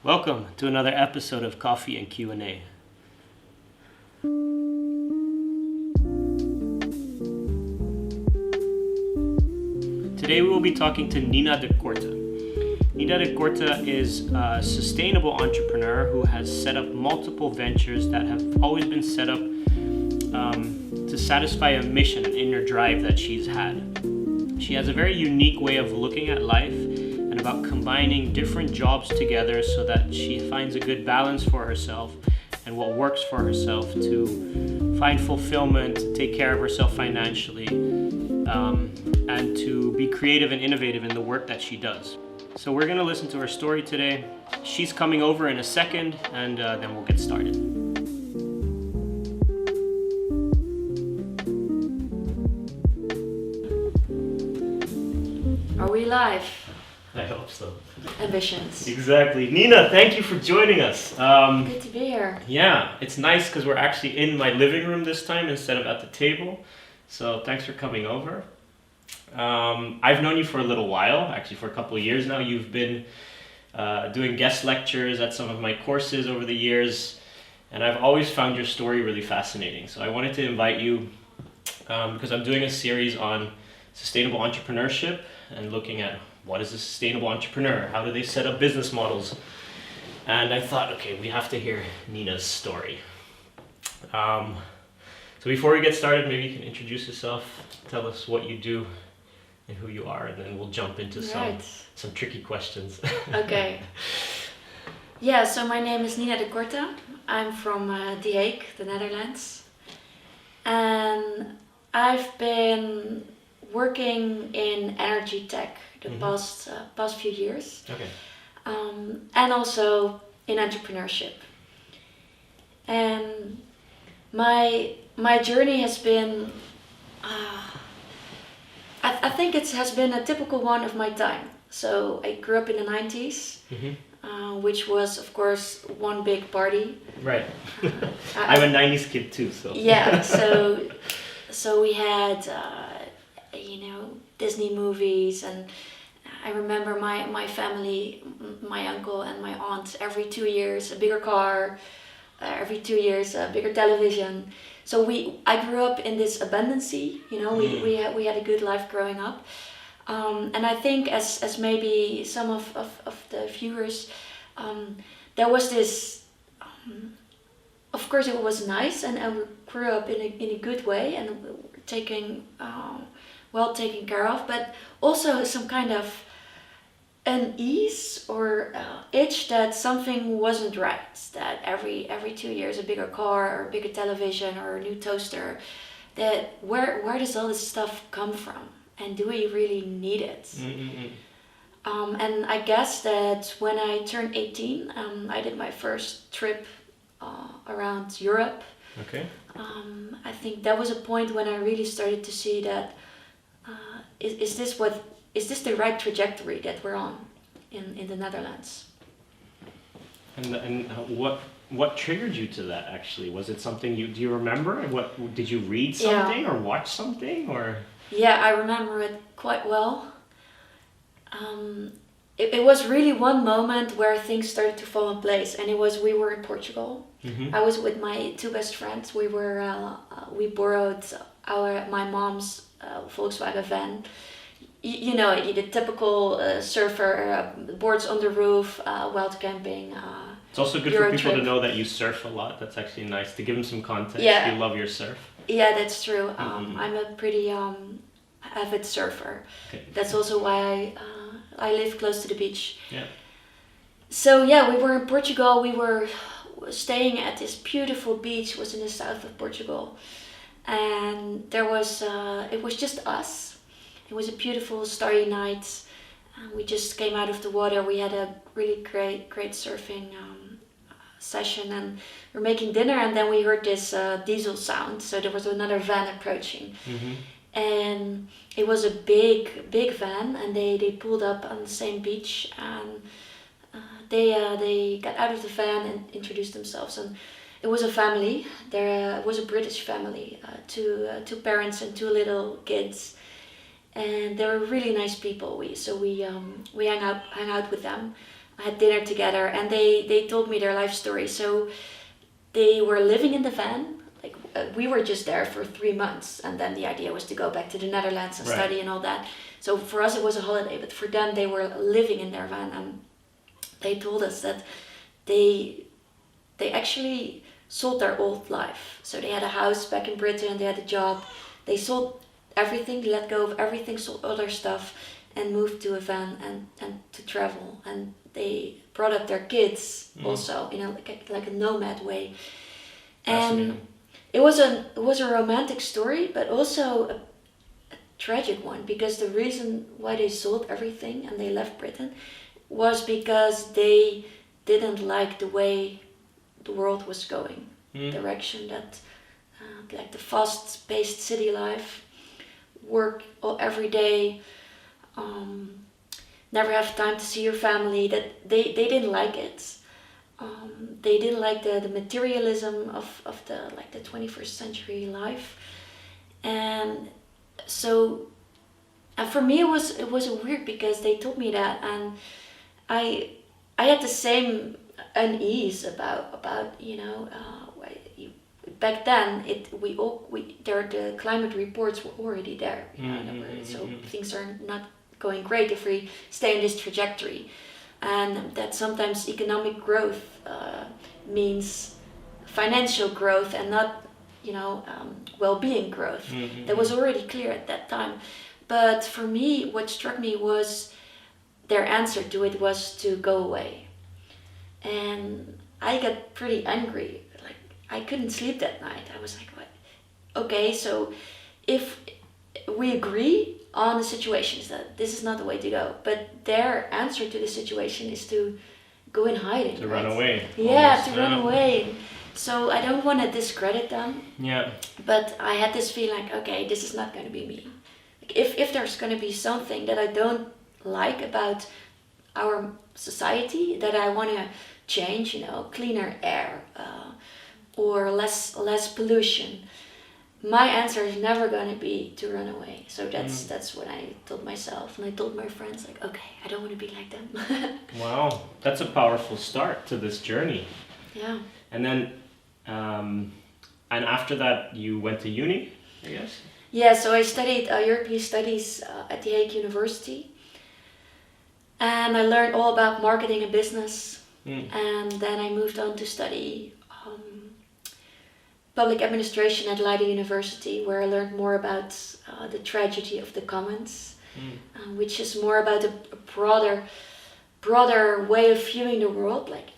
Welcome to another episode of Coffee and Q&A. Today we will be talking to Nina de Korte. Nina de Korte is a sustainable entrepreneur who has set up multiple ventures that have always been set up to satisfy a mission, an inner drive that she's had. She has a very unique way of looking at life and about combining different jobs together so that she finds a good balance for herself and what works for herself to find fulfillment, to take care of herself financially, and to be creative and innovative in the work that she does. So we're going to listen to her story today. She's coming over in a second, and then we'll get started. Are we live? I hope so. Ambitions. Exactly. Nina, thank you for joining us. Good to be here. Yeah, it's nice because we're actually in my living room this time instead of at the table. So thanks for coming over. I've known you for a little while, actually for a couple of years now. You've been doing guest lectures at some of my courses over the years, and I've always found your story really fascinating. So I wanted to invite you because I'm doing a series on sustainable entrepreneurship and looking at what is a sustainable entrepreneur, how do they set up business models, and I thought, okay, we have to hear Nina's story. So before we get started, maybe you can introduce yourself, tell us what you do and who you are, and then we'll jump into some tricky questions. Okay. Yeah, so my name is Nina de Korte. I'm from The Hague, the Netherlands. And I've been working in energy tech the past few years. Okay. And also in entrepreneurship. And my journey has been I think it has been a typical one of my time. So I grew up in the 90s, which was, of course, one big party. Right. I'm a 90s kid too, so. Yeah, so we had, Disney movies, and I remember my family, my uncle and my aunt, every 2 years, a bigger car, every 2 years, a bigger television. So I grew up in this abundancy, we had a good life growing up. And I think as maybe some of the viewers, there was this, of course it was nice and we grew up in a good way and well taken care of, but also some kind of unease or itch that something wasn't right, that every 2 years a bigger car or a bigger television or a new toaster, that where does all this stuff come from and do we really need it? And I guess that when I turned 18, I did my first trip around Europe. Okay. I think that was a point when I really started to see that is this the right trajectory that we're on in the Netherlands? And what triggered you to that actually? Was it something do you remember? What did you read something or watch something or? Yeah, I remember it quite well. It was really one moment where things started to fall in place, and we were in Portugal. I was with my two best friends. We borrowed my mom's Volkswagen van. The typical surfer, boards on the roof, wild camping. It's also good for people to know that you surf a lot. That's actually nice to give them some context. Yeah. You love your surf. Yeah, that's true. I'm a pretty avid surfer. Okay. That's also why I live close to the beach. Yeah. So yeah, we were in Portugal. We were staying at this beautiful beach. It was in the south of Portugal, and it was just us. It was a beautiful starry night. We just came out of the water. We had a really great surfing session, and we were making dinner, and then we heard this diesel sound. So there was another van approaching, and it was a big van, and they pulled up on the same beach, and they got out of the van and introduced themselves, and it was a family. There was a British family, two parents and two little kids. And they were really nice people. We hung out with them. had dinner together, and they told me their life story. So they were living in the van. Like we were just there for 3 months, and then the idea was to go back to the Netherlands and Right. study and all that. So for us it was a holiday, but for them they were living in their van, and they told us that they actually sold their old life. So they had a house back in Britain, they had a job, they sold everything, let go of everything, sold all their stuff, and moved to a van and to travel. And they brought up their kids also in like a nomad way. And Fascinating. it was a romantic story, but also a tragic one, because the reason why they sold everything and they left Britain was because they didn't like the way the world was going, direction that like the fast-paced city life, work every day, never have time to see your family. That they didn't like it. They didn't like the materialism of the 21st century life, and so for me it was weird, because they told me that, and I had the same unease about back then the climate reports were already there, so things are not going great if we stay in this trajectory, and that sometimes economic growth means financial growth and not well-being growth. That was already clear at that time. But for me, what struck me was their answer to it was to go away. And I got pretty angry. Like, I couldn't sleep that night. I was like, what? Okay, so if we agree on the situation, is that this is not the way to go, but their answer to the situation is to go in hiding. To run away. Yeah, almost. to run away. So I don't want to discredit them. Yeah. But I had this feeling like, okay, this is not going to be me. Like if there's going to be something that I don't like about our society, that I want to change, cleaner air, or less pollution, my answer is never going to be to run away. So that's what I told myself, and I told my friends, like, okay, I don't want to be like them. Wow, that's a powerful start to this journey. Yeah. And then, and after that, you went to uni, I guess? Yeah, so I studied European Studies at the Hague University. And I learned all about marketing and business. And then I moved on to study public administration at Leiden University, where I learned more about the tragedy of the commons, which is more about a broader way of viewing the world. Like,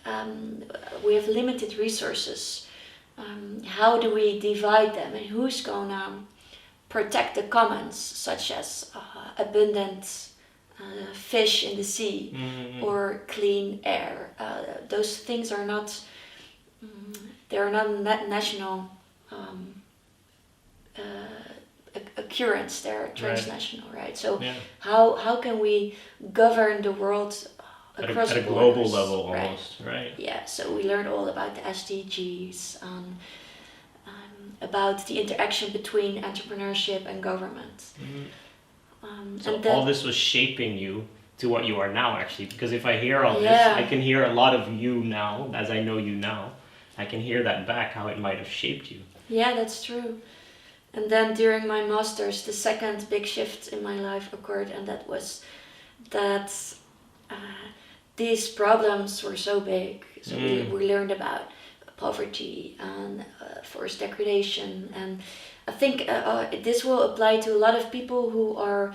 we have limited resources. How do we divide them, and who's gonna protect the commons, such as abundant fish in the sea, or clean air? Those things are not national occurrence. They're transnational, right? So how can we govern the world across at a global borders, level, right? almost, right? Yeah, so we learned all about the SDGs, about the interaction between entrepreneurship and government. So and then, all this was shaping you to what you are now, actually, because if I hear all this, Yeah. I can hear a lot of you now, as I know you now. I can hear that back, how it might have shaped you. yeah, that's true. And then during my master's, the second big shift in my life occurred, and that was that these problems were so big. So we learned about poverty and forest degradation, and I think this will apply to a lot of people who are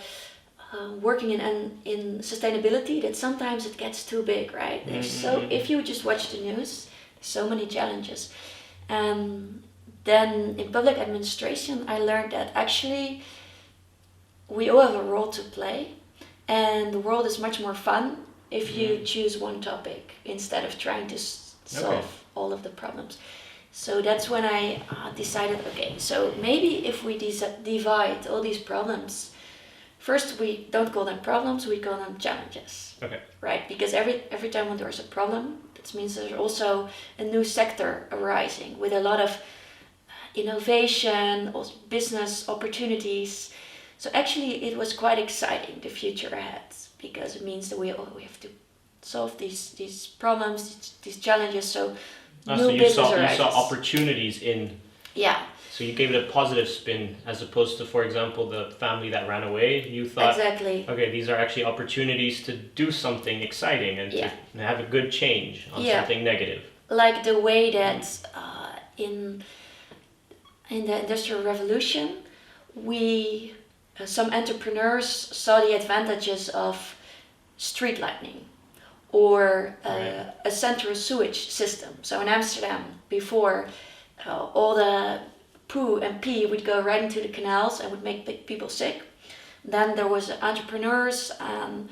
working in sustainability, that sometimes it gets too big, right? There's so, if you just watch the news, so many challenges. And then in public administration, I learned that actually we all have a role to play, and the world is much more fun if you choose one topic instead of trying to solve all of the problems. So that's when I decided, okay, so maybe if we divide all these problems, first we don't call them problems, we call them challenges. Okay. Right, because every time when there's a problem, that means there's also a new sector arising with a lot of innovation, also business opportunities. So actually it was quite exciting, the future ahead, because it means that we have to solve these problems, these challenges. So So you saw opportunities in. Yeah. So you gave it a positive spin as opposed to, for example, the family that ran away. You thought, exactly. Okay, these are actually opportunities to do something exciting and to have a good change on something negative. Like the way that in the Industrial Revolution, some entrepreneurs saw the advantages of street lighting or a central sewage system. So in Amsterdam, before all the poo and pee would go right into the canals and would make people sick. Then there was entrepreneurs and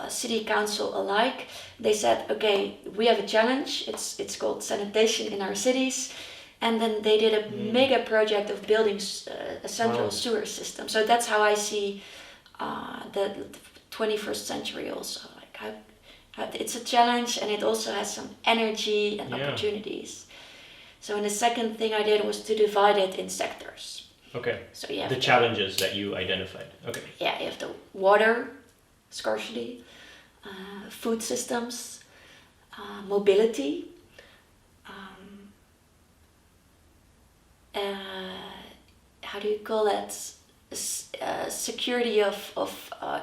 city council alike. They said, okay, we have a challenge. It's called sanitation in our cities. And then they did a mega project of building a central sewer system. So that's how I see the 21st century also. Like how it's a challenge, and it also has some energy and opportunities. So the second thing I did was to divide it in sectors. Okay. So you have the challenges that you identified. Okay. Yeah, you have the water scarcity, food systems, mobility, how do you call that? Security of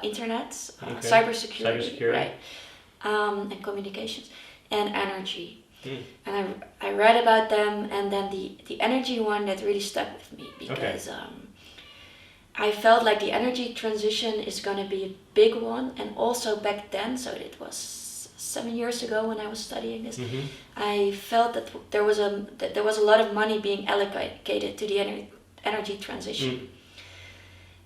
internet, cybersecurity, right? And communications, and energy. And I read about them, and then the energy one that really stuck with me because I felt like the energy transition is going to be a big one, and also back then, so it was 7 years ago when I was studying this, I felt that there was a lot of money being allocated to the energy transition.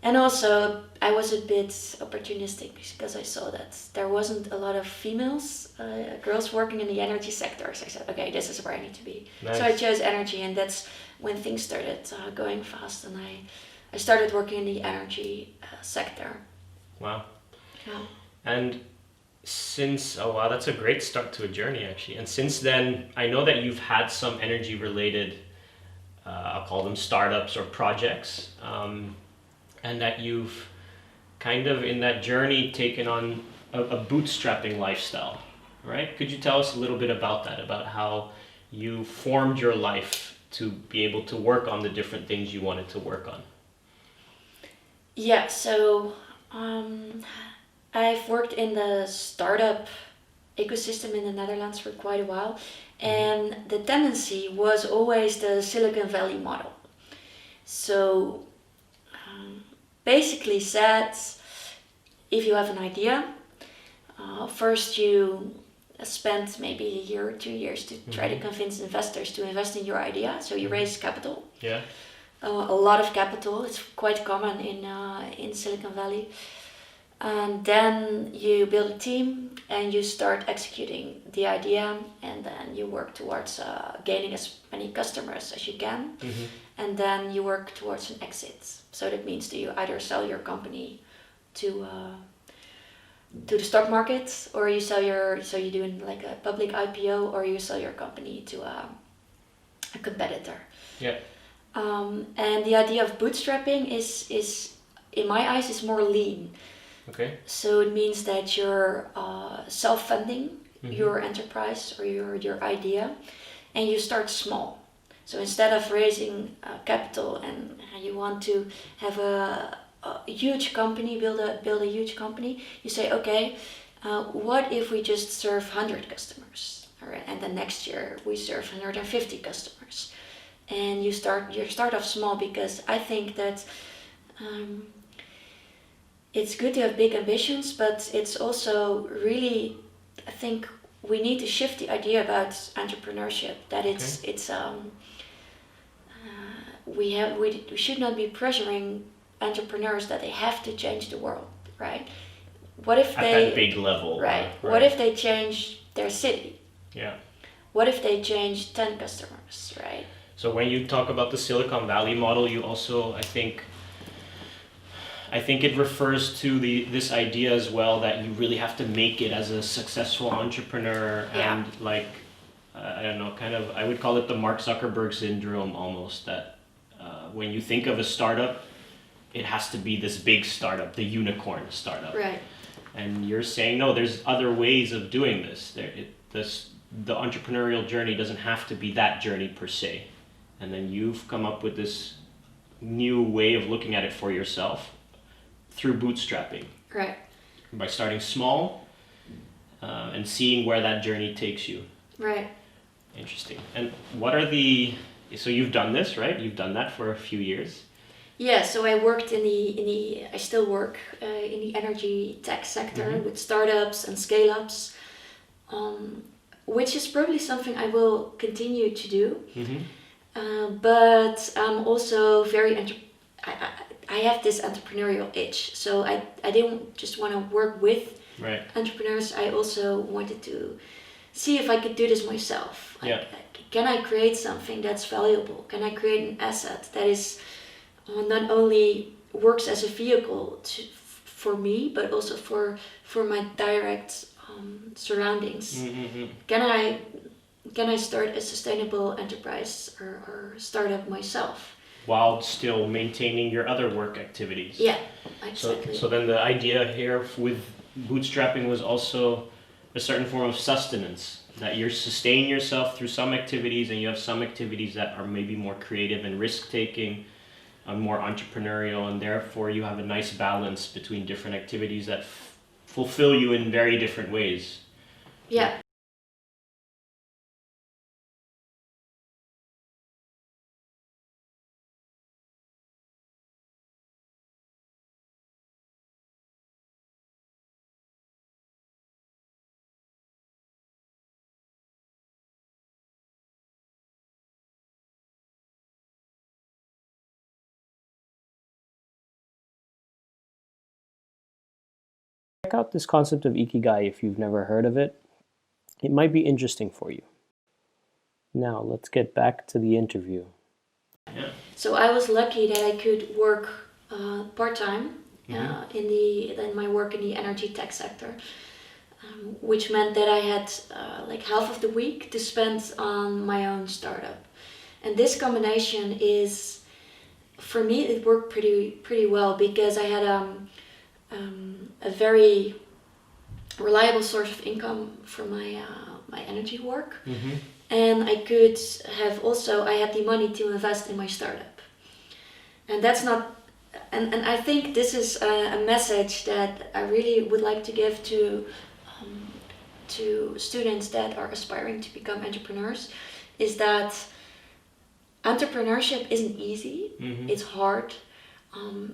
And also, I was a bit opportunistic because I saw that there wasn't a lot of girls working in the energy sector. So I said, okay, this is where I need to be. Nice. So I chose energy, and that's when things started going fast. And I started working in the energy sector. Wow. Yeah. And that's a great start to a journey, actually. And since then, I know that you've had some energy-related, I'll call them startups or projects. And that you've kind of in that journey taken on a bootstrapping lifestyle, right? Could you tell us a little bit about that, about how you formed your life to be able to work on the different things you wanted to work on? Yeah, so I've worked in the startup ecosystem in the Netherlands for quite a while, and the tendency was always the Silicon Valley model. So basically said, if you have an idea, first you spend maybe a year or 2 years to try to convince investors to invest in your idea. So you raise capital. Yeah. A lot of capital. It's quite common in Silicon Valley. And then you build a team and you start executing the idea, and then you work towards gaining as many customers as you can. And then you work towards an exit. So that means that you either sell your company to the stock market, or you you do like a public IPO, or you sell your company to a competitor. Yeah. And the idea of bootstrapping is in my eyes is more lean. Okay. So it means that you're self-funding your enterprise or your idea, and you start small. So instead of raising capital and you want to have a huge company, build a huge company, you say, okay, what if we just serve 100 customers? All right, and then next year we serve 150 customers. And you start off small, because I think that it's good to have big ambitions, but it's also really, I think we need to shift the idea about entrepreneurship, that we should not be pressuring entrepreneurs that they have to change the world, right? What if at that big level? Right. What if they change their city? Yeah. What if they change 10 customers, right? So when you talk about the Silicon Valley model, you also, I think it refers to this idea as well, that you really have to make it as a successful entrepreneur. And like, I don't know, kind of, I would call it the Mark Zuckerberg syndrome almost, that when you think of a startup, it has to be this big startup, the unicorn startup. Right. And you're saying, no, there's other ways of doing this. The entrepreneurial journey doesn't have to be that journey per se. And then you've come up with this new way of looking at it for yourself through bootstrapping. Right. By starting small and seeing where that journey takes you. Right. Interesting. And so you've done this, right? You've done that for a few years. Yeah, so I worked I still work in the energy tech sector with startups and scale-ups, which is probably something I will continue to do. But I'm also I have this entrepreneurial itch, so I didn't just want to work with entrepreneurs. I also wanted to see if I could do this myself. Can I create something that's valuable? Can I create an asset that is not only works as a vehicle for me, but also for my direct surroundings? Can I start a sustainable enterprise or startup myself? While still maintaining your other work activities. Yeah, exactly. So then the idea here with bootstrapping was also a certain form of sustenance, that you're sustaining yourself through some activities, and you have some activities that are maybe more creative and risk-taking, more entrepreneurial, and therefore you have a nice balance between different activities that fulfill you in very different ways. Yeah. Check out this concept of Ikigai if you've never heard of it. It might be interesting for you. Now, let's get back to the interview. So I was lucky that I could work part-time in my work in the energy tech sector, which meant that I had like half of the week to spend on my own startup. And this combination is, for me, it worked pretty well because I had a very reliable source of income for my energy work, and I had the money to invest in my startup, and that's not, and I think this is a message that I really would like to give to students that are aspiring to become entrepreneurs, is that entrepreneurship isn't easy. It's hard.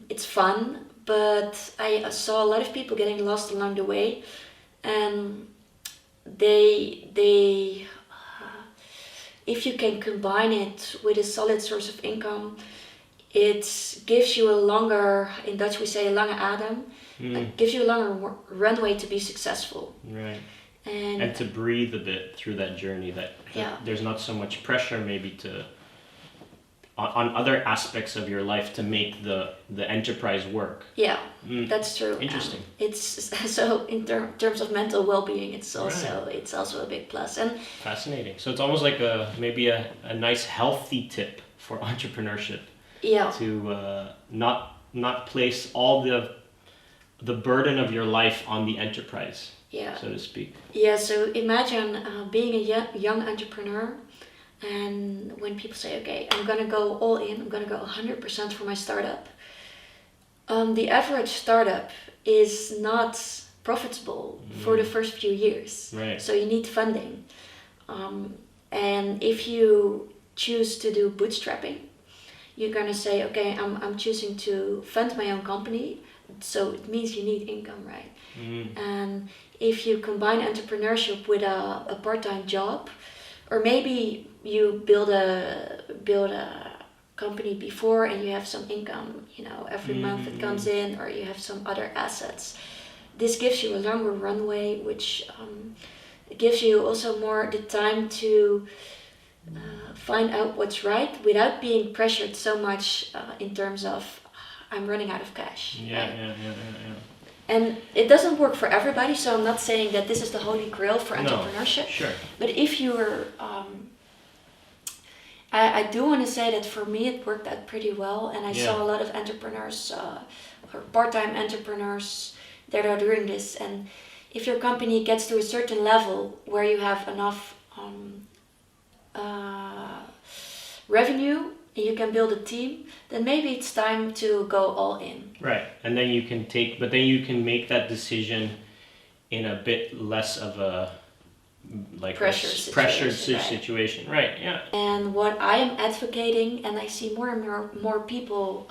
It's fun, but I saw a lot of people getting lost along the way, and they if you can combine it with a solid source of income, it gives you a longer, in Dutch we say lange adem, it gives you a longer runway to be successful. Right. And to breathe a bit through that journey, that there's not so much pressure maybe on other aspects of your life to make the enterprise work. Yeah, that's true. Interesting. It's so in terms of mental well-being, it's also a big plus. And fascinating. So it's almost like maybe a nice healthy tip for entrepreneurship. Yeah. To not place all the burden of your life on the enterprise. Yeah. So to speak. Yeah. So imagine being a young entrepreneur. And when people say, okay, I'm going to go all in, I'm going to go 100% for my startup, the average startup is not profitable for the first few years. Right. So you need funding. And if you choose to do bootstrapping, you're going to say, okay, I'm choosing to fund my own company. So it means you need income, right? And if you combine entrepreneurship with a part-time job, or maybe you build a company before and you have some income, every month it comes in, or you have some other assets. This gives you a longer runway, which gives you also more the time to find out what's right without being pressured so much in terms of I'm running out of cash. Yeah. And it doesn't work for everybody, so I'm not saying that this is the holy grail for entrepreneurship. No, sure. But if you're, I do want to say that for me it worked out pretty well, and I saw a lot of entrepreneurs or part-time entrepreneurs that are doing this. And if your company gets to a certain level where you have enough revenue and you can build a team, then maybe it's time to go all in. Right, and then you can make that decision in a bit less of a pressured situation. Right, yeah. And what I am advocating, and I see more and more people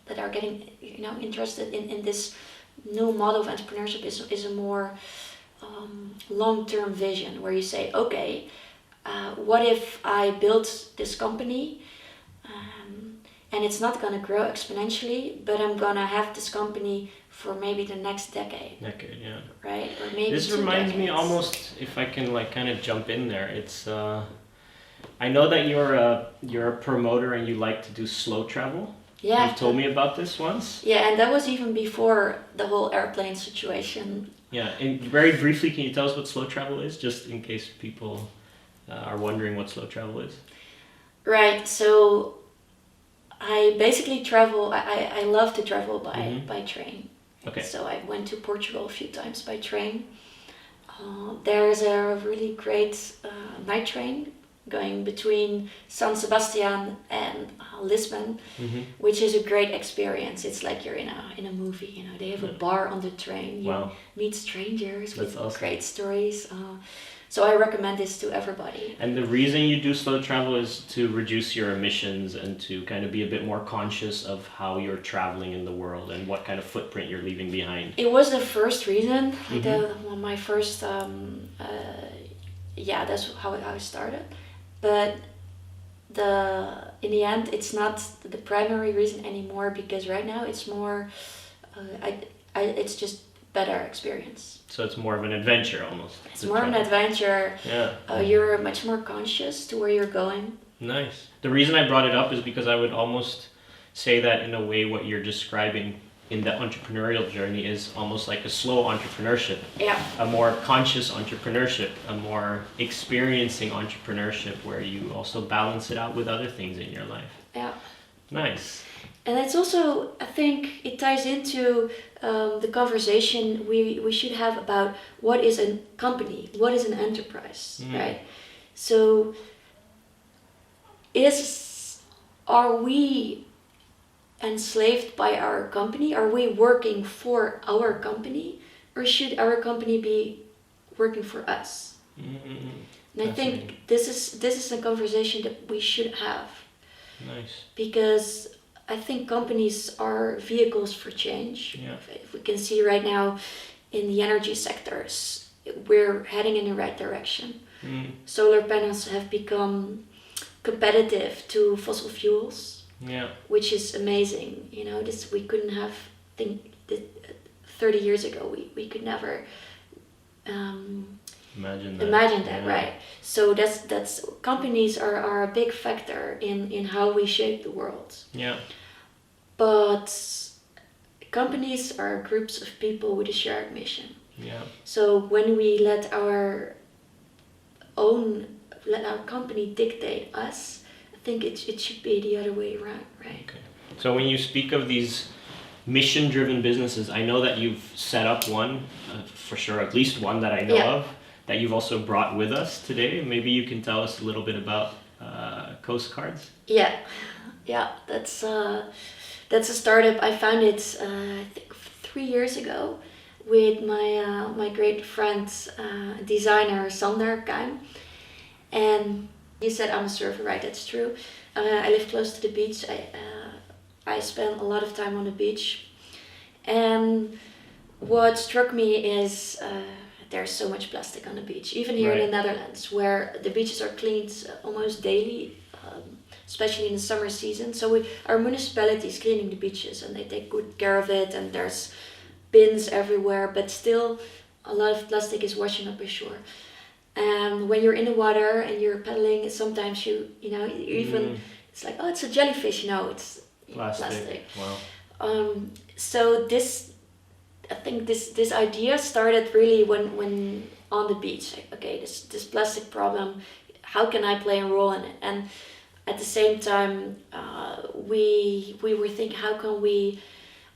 that are getting interested in this new model of entrepreneurship is a more long-term vision where you say, okay, what if I build this company and it's not going to grow exponentially, but I'm going to have this company for maybe the next decade. Yeah. Right? Or maybe this reminds me almost, if I can kind of jump in there, it's I know that you're a promoter and you like to do slow travel. Yeah. You've told me about this once. Yeah, and that was even before the whole airplane situation. Yeah, and very briefly, can you tell us what slow travel is, just in case people are wondering what slow travel is? Right, so I basically travel, I love to travel by train. Okay. So I went to Portugal a few times by train. There's a really great night train going between San Sebastian and Lisbon, which is a great experience. It's like you're in a movie. They have a bar on the train. You meet strangers with great stories. So I recommend this to everybody. And the reason you do slow travel is to reduce your emissions and to kind of be a bit more conscious of how you're traveling in the world and what kind of footprint you're leaving behind. It was the first reason. My first, that's how I started. But in the end, it's not the primary reason anymore, because right now it's more, it's just better experience. So it's more of an adventure almost. It's more of an adventure. Yeah. You're much more conscious to where you're going. Nice. The reason I brought it up is because I would almost say that in a way what you're describing in the entrepreneurial journey is almost like a slow entrepreneurship. Yeah. A more conscious entrepreneurship, a more experiencing entrepreneurship where you also balance it out with other things in your life. Yeah. Nice. And it's also, I think it ties into the conversation we should have about what is a company, what is an enterprise, right? So are we enslaved by our company? Are we working for our company? Or should our company be working for us? And I think this is a conversation that we should have. Nice. Because I think companies are vehicles for change. Yeah. If we can see right now in the energy sectors, we're heading in the right direction. Solar panels have become competitive to fossil fuels, which is amazing. This we couldn't have 30 years ago. We could never imagine that, right? So that's companies are a big factor in how we shape the world. Yeah. But companies are groups of people with a shared mission. Yeah. So when we let our company dictate us, I think it should be the other way around, right? Okay. So when you speak of these mission-driven businesses, I know that you've set up one, for sure, at least one that I know of, that you've also brought with us today. Maybe you can tell us a little bit about Coast Cards. Yeah, that's a startup. I found it I think 3 years ago with my great friend, designer Sander Kuim. And he said, I'm a surfer, right? That's true. I live close to the beach. I spend a lot of time on the beach. And what struck me is there's so much plastic on the beach, even here in the Netherlands, where the beaches are cleaned almost daily, especially in the summer season. So our municipality is cleaning the beaches and they take good care of it, and there's bins everywhere, but still a lot of plastic is washing up ashore. And when you're in the water and you're paddling, sometimes you even, it's like, oh, it's a jellyfish. No, it's plastic. Wow. So I think this idea started really when on the beach. Like, okay, this plastic problem, how can I play a role in it? And at the same time, we were thinking, how can we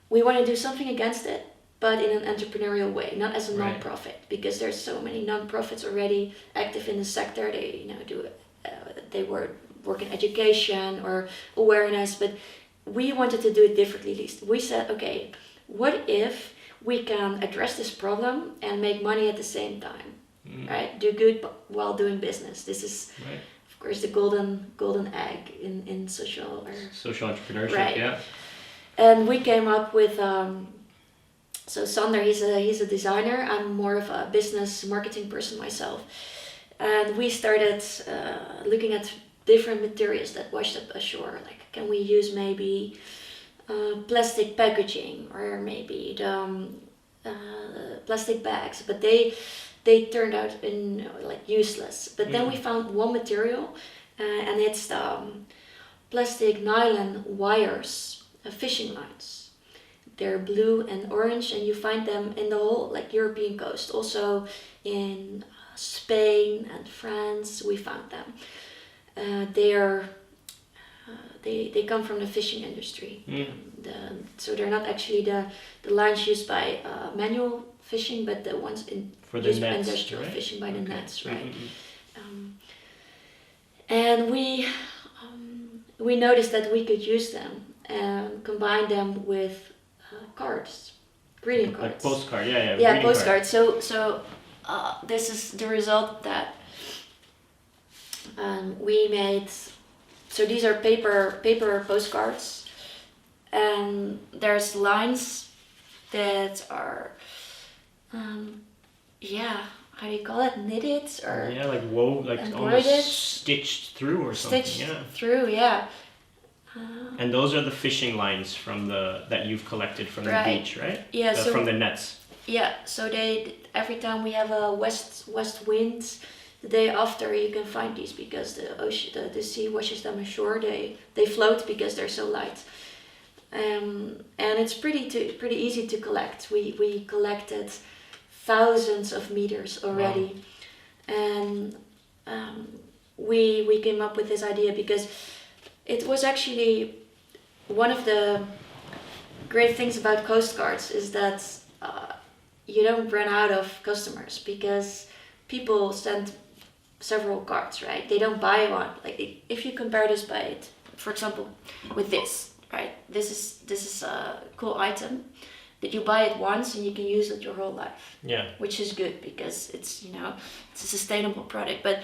want to do something against it, but in an entrepreneurial way, not as a Right. non-profit, because there's so many non-profits already active in the sector. They they work in education or awareness, but we wanted to do it differently. At least we said, okay, what if we can address this problem and make money at the same time, right? Do good while doing business. This is, Right. of course, the golden egg in social Social entrepreneurship, Right. yeah. And we came up with. So Sander, he's a designer. I'm more of a business marketing person myself, and we started looking at different materials that washed up ashore. Like, can we use maybe plastic packaging or maybe the plastic bags? But they turned out like useless. But then we found one material, and it's plastic nylon wires, fishing lines. They're blue and orange, and you find them in the whole like European coast. Also in Spain and France, we found them. They come from the fishing industry. So they're not actually the lines used by manual fishing, but the ones for the used nets, by industrial right? fishing by the nets, right? Mm-hmm. And we noticed that we could use them and combine them with cards, greeting cards. Like postcard, yeah. Yeah, postcards. So this is the result that we made. So these are paper postcards, and there's lines that are, how do you call it? Knitted or like wove, like embroidered? almost stitched through or something. Stitched Yeah. through, yeah. And those are the fishing lines that you've collected from the Right. beach, right? Yeah. So from the nets. yeah. So every time we have a west wind, the day after you can find these because the sea washes them ashore. They float because they're so light. And it's pretty easy to collect. We collected thousands of meters already. Wow. And we came up with this idea because it was actually one of the great things about Coast Guards is that you don't run out of customers because people send several cards, right? They don't buy one. Like if you compare this by it, for example, with this, right? This is a cool item that you buy it once and you can use it your whole life. Yeah. Which is good because it's a sustainable product. But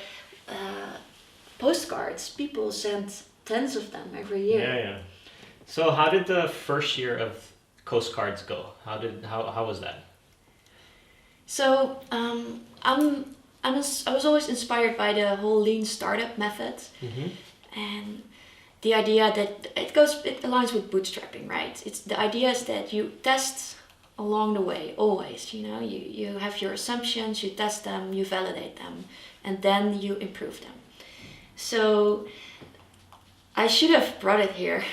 postcards, people send tens of them every year. Yeah. So how did the first year of Coast Guards go? How was that? So I was always inspired by the whole lean startup method, and the idea that it aligns with bootstrapping, right? It's the idea is that you test along the way always. You have your assumptions, you test them, you validate them, and then you improve them. So I should have brought it here,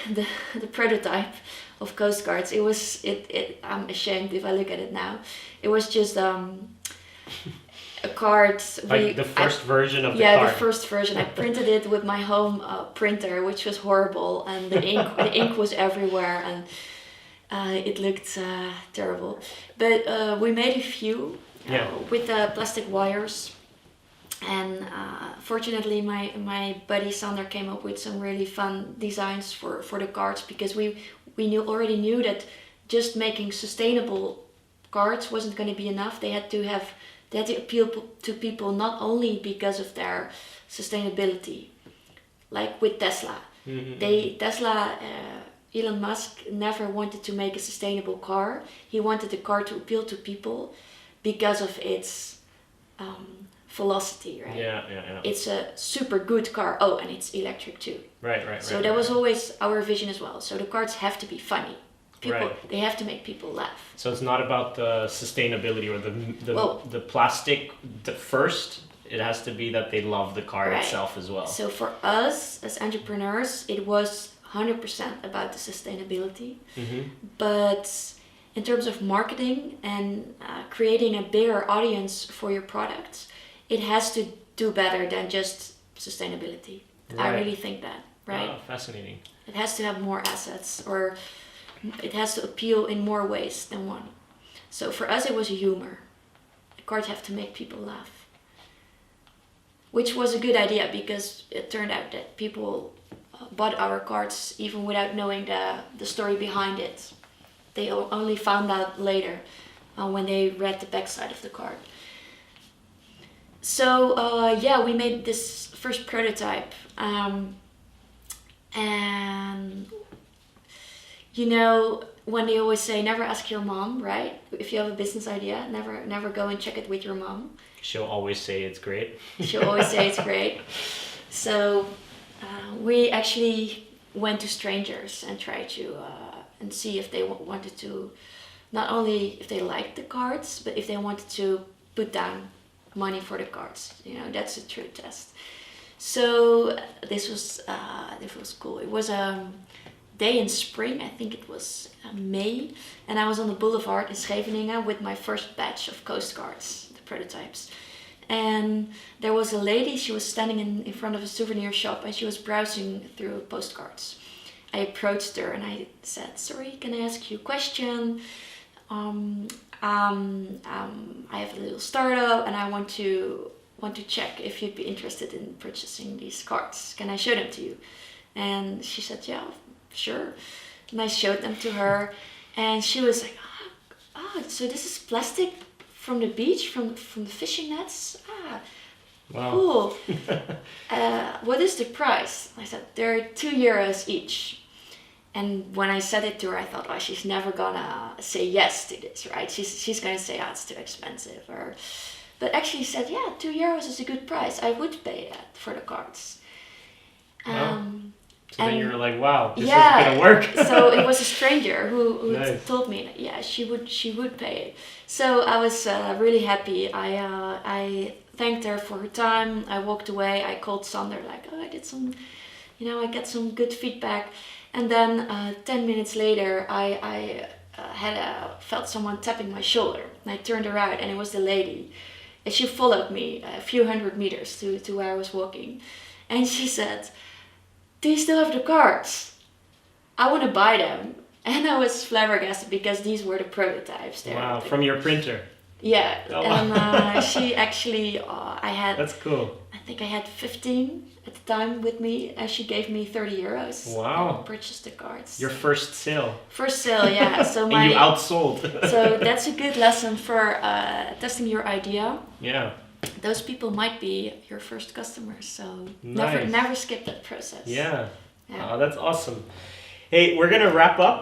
the prototype of Coast Guards. I'm ashamed if I look at it now. It was just a card. Like the first version of the card. Yeah, the first version. I printed it with my home printer, which was horrible, and the ink was everywhere, and it looked terrible. But we made a few with plastic wires. And fortunately, my buddy Sander came up with some really fun designs for the cards because we already knew that just making sustainable cards wasn't going to be enough. They had to appeal to people not only because of their sustainability, like with Tesla. Elon Musk never wanted to make a sustainable car. He wanted the car to appeal to people because of its velocity, right? Yeah. It's a super good car. Oh, and it's electric too. Right. So that was always our vision as well. So the cards have to be funny. Right. They have to make people laugh. So it's not about the sustainability or the plastic first. It has to be that they love the car itself as well. So for us as entrepreneurs, it was 100% about the sustainability. But in terms of marketing and creating a bigger audience for your products, it has to do better than just sustainability. Right. I really think that, right? Oh, fascinating. It has to have more assets, or it has to appeal in more ways than one. So for us it was humor. The cards have to make people laugh. Which was a good idea because it turned out that people bought our cards even without knowing the story behind it. They only found out later when they read the backside of the card. So we made this first prototype. And you know, when they always say never ask your mom, right? If you have a business idea, never go and check it with your mom. She'll always say it's great. She'll always say it's great. So we actually went to strangers and tried to and see if they wanted to, not only if they liked the cards, but if they wanted to put down money for the cards. You know, that's a true test. So this was cool. It was a day in spring, I think it was May, and I was on the boulevard in Scheveningen with my first batch of Coast cards, the prototypes. And there was a lady, she was standing in front of a souvenir shop and she was browsing through postcards. I approached her and I said, sorry, can I ask you a question? I have a little startup and I want to check if you'd be interested in purchasing these cards. Can I show them to you? And she said, yeah, sure. And I showed them to her and she was like, so this is plastic from the beach, from the fishing nets? Wow. Cool. What is the price? I said, they're €2 each. And when I said it to her, I thought, she's never gonna say yes to this, right? She's gonna say, it's too expensive. But actually said, yeah, €2 is a good price. I would pay that for the cards. So then you were like, wow, this is gonna work. So it was a stranger who Nice. told me, she would pay it. So I was really happy. I thanked her for her time. I walked away. I called Sander, like, I did some, I get some good feedback. And then 10 minutes later, I felt someone tapping my shoulder. And I turned around and it was the lady. And she followed me a few hundred meters to where I was walking. And she said, do you still have the cards? I want to buy them. And I was flabbergasted because these were the prototypes. Wow, from your printer. Yeah, Oh. and she actually, That's cool. I think I had 15 at the time with me, and she gave me €30. Wow. And purchased the cards. Your first sale. First sale, yeah. So And you outsold. so that's a good lesson for testing your idea. Yeah. Those people might be your first customers, so Nice. never skip that process. Yeah. Yeah. Oh, that's awesome. Hey, we're gonna wrap up.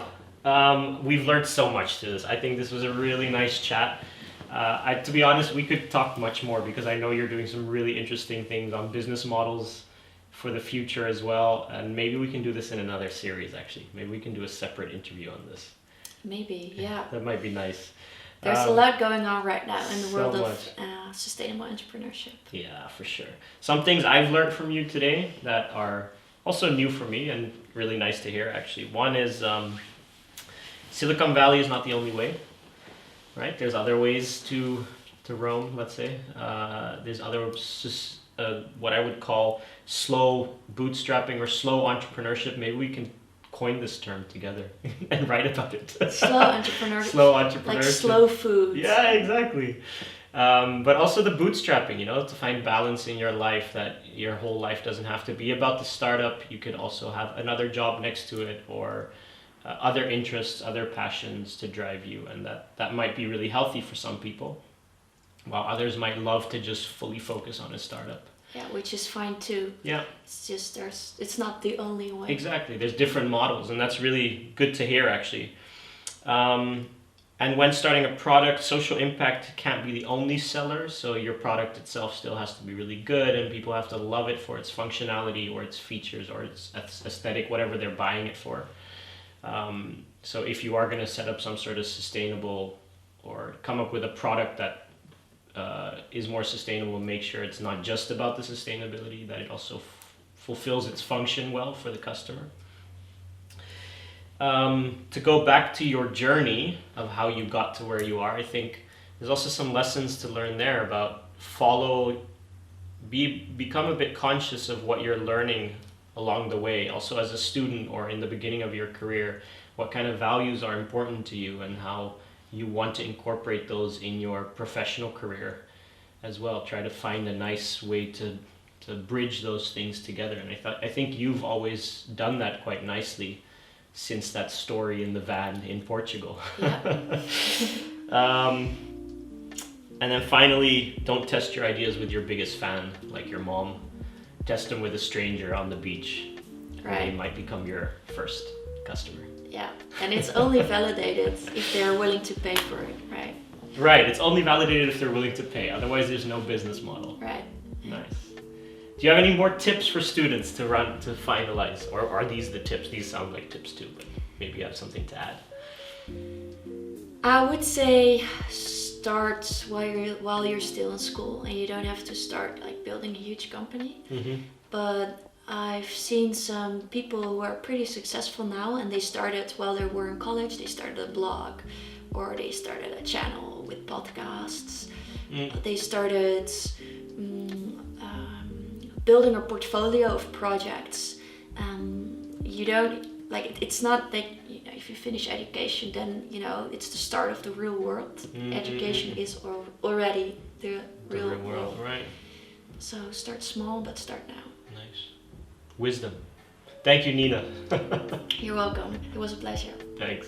We've learned so much to this. I think this was a really nice chat. To be honest, we could talk much more because I know you're doing some really interesting things on business models for the future as well. And maybe we can do this in another series, actually. Maybe we can do a separate interview on this. Maybe, yeah. That might be nice. There's a lot going on right now in the so world of much. sustainable entrepreneurship. Yeah, for sure. Some things I've learned from you today that are also new for me and really nice to hear, actually. One is Silicon Valley is not the only way, right? There's other ways to roam, let's say. There's other, what I would call slow bootstrapping or slow entrepreneurship. Maybe we can coin this term together and write about it. Slow entrepreneurship. Slow entrepreneurship. Like slow food. Yeah, exactly. But also the bootstrapping, to find balance in your life, that your whole life doesn't have to be about the startup. You could also have another job next to it, or other interests, other passions to drive you. And that might be really healthy for some people, while others might love to just fully focus on a startup. Yeah, which is fine too. Yeah. It's just it's not the only way. Exactly. There's different models, and that's really good to hear, actually. And when starting a product, social impact can't be the only seller. So your product itself still has to be really good, and people have to love it for its functionality or its features or its aesthetic, whatever they're buying it for. So if you are going to set up some sort of sustainable, or come up with a product that is more sustainable, make sure it's not just about the sustainability, that it also fulfills its function well for the customer. To go back to your journey of how you got to where you are, I think there's also some lessons to learn there about become a bit conscious of what you're learning along the way, also as a student or in the beginning of your career, what kind of values are important to you and how you want to incorporate those in your professional career as well. Try to find a nice way to bridge those things together. And I think you've always done that quite nicely since that story in the van in Portugal. Yeah. And then finally, don't test your ideas with your biggest fan, like your mom. Test them with a stranger on the beach. Right. They might become your first customer. Yeah, and it's only validated if they're willing to pay for it, right? Right, it's only validated if they're willing to pay. Otherwise, there's no business model. Right. Nice. Do you have any more tips for students to finalize? Or are these the tips? These sound like tips too, but maybe you have something to add. I would say start while you're still in school, and you don't have to start like building a huge company. Mm-hmm. But I've seen some people who are pretty successful now, and they started while they were in college. They started a blog, or they started a channel with podcasts. They started building a portfolio of projects. You don't like it's not that if you finish education, then it's the start of the real world. Education is already the real world. Right. So start small, but start now. Nice. Wisdom. Thank you, Nina. You're welcome. It was a pleasure. Thanks.